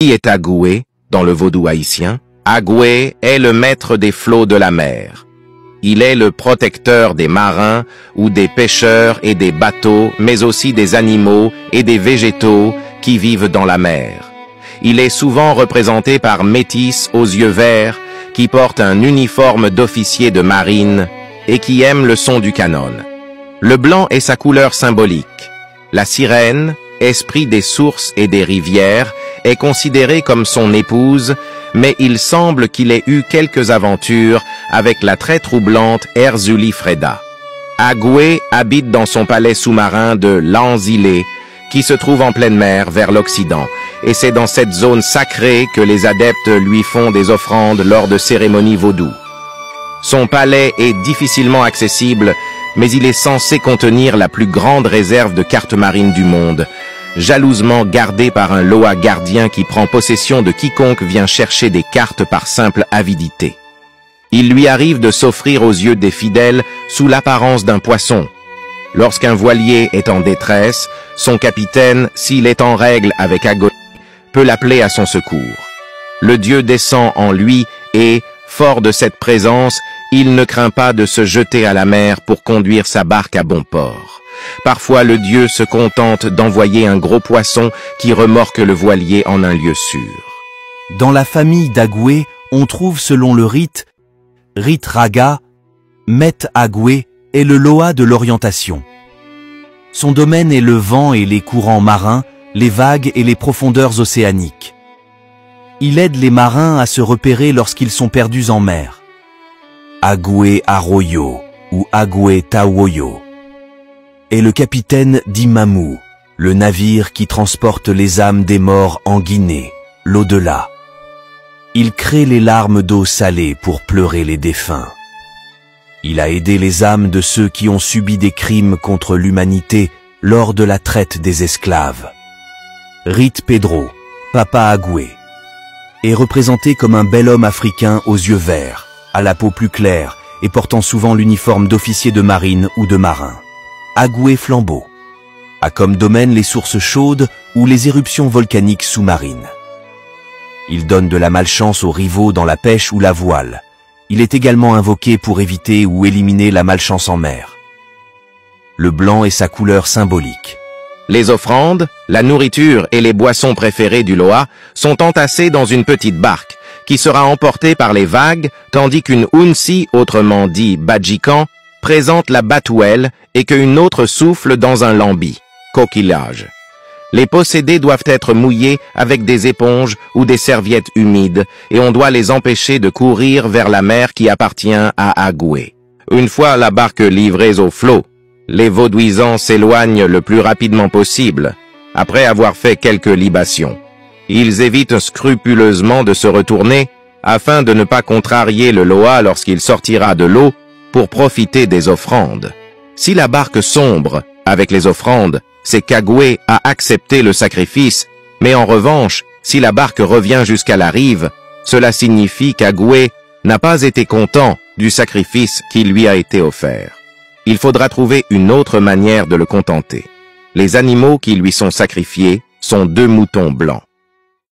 Qui est Agoué dans le vaudou haïtien? Agoué est le maître des flots de la mer. Il est le protecteur des marins ou des pêcheurs et des bateaux, mais aussi des animaux et des végétaux qui vivent dans la mer. Il est souvent représenté par Métis aux yeux verts, qui porte un uniforme d'officier de marine et qui aime le son du canon. Le blanc est sa couleur symbolique. La sirène, esprit des sources et des rivières, est considérée comme son épouse, mais il semble qu'il ait eu quelques aventures avec la très troublante Erzuli-Freda. Agoué habite dans son palais sous-marin de Lanzilé, qui se trouve en pleine mer vers l'Occident, et c'est dans cette zone sacrée que les adeptes lui font des offrandes lors de cérémonies vaudou. Son palais est difficilement accessible, mais il est censé contenir la plus grande réserve de cartes marines du monde, jalousement gardée par un loa gardien qui prend possession de quiconque vient chercher des cartes par simple avidité. Il lui arrive de s'offrir aux yeux des fidèles sous l'apparence d'un poisson. Lorsqu'un voilier est en détresse, son capitaine, s'il est en règle avec Agoué, peut l'appeler à son secours. Le dieu descend en lui et, fort de cette présence, il ne craint pas de se jeter à la mer pour conduire sa barque à bon port. Parfois, le dieu se contente d'envoyer un gros poisson qui remorque le voilier en un lieu sûr. Dans la famille d'Agoué, on trouve selon le rite Raga, Met Agoué est le loa de l'orientation. Son domaine est le vent et les courants marins, les vagues et les profondeurs océaniques. Il aide les marins à se repérer lorsqu'ils sont perdus en mer. Agoué Arroyo ou Agoué Tawoyo est le capitaine d'Imamou, le navire qui transporte les âmes des morts en Guinée, l'au-delà. Il crée les larmes d'eau salée pour pleurer les défunts. Il a aidé les âmes de ceux qui ont subi des crimes contre l'humanité lors de la traite des esclaves. Rite Pedro, Papa Agoué, est représenté comme un bel homme africain aux yeux verts, à la peau plus claire et portant souvent l'uniforme d'officier de marine ou de marin. Agoué Flambeau a comme domaine les sources chaudes ou les éruptions volcaniques sous-marines. Il donne de la malchance aux rivaux dans la pêche ou la voile. Il est également invoqué pour éviter ou éliminer la malchance en mer. Le blanc est sa couleur symbolique. Les offrandes, la nourriture et les boissons préférées du loa sont entassées dans une petite barque qui sera emportée par les vagues, tandis qu'une unsi, autrement dit badjikan, présente la batouelle et qu'une autre souffle dans un lambi, coquillage. Les possédés doivent être mouillés avec des éponges ou des serviettes humides et on doit les empêcher de courir vers la mer qui appartient à Agoué. Une fois la barque livrée au flot, les vaudouisants s'éloignent le plus rapidement possible, après avoir fait quelques libations. Ils évitent scrupuleusement de se retourner afin de ne pas contrarier le loa lorsqu'il sortira de l'eau pour profiter des offrandes. Si la barque sombre avec les offrandes, c'est qu'Agoué a accepté le sacrifice, mais en revanche, si la barque revient jusqu'à la rive, cela signifie qu'Agoué n'a pas été content du sacrifice qui lui a été offert. Il faudra trouver une autre manière de le contenter. Les animaux qui lui sont sacrifiés sont 2 moutons blancs.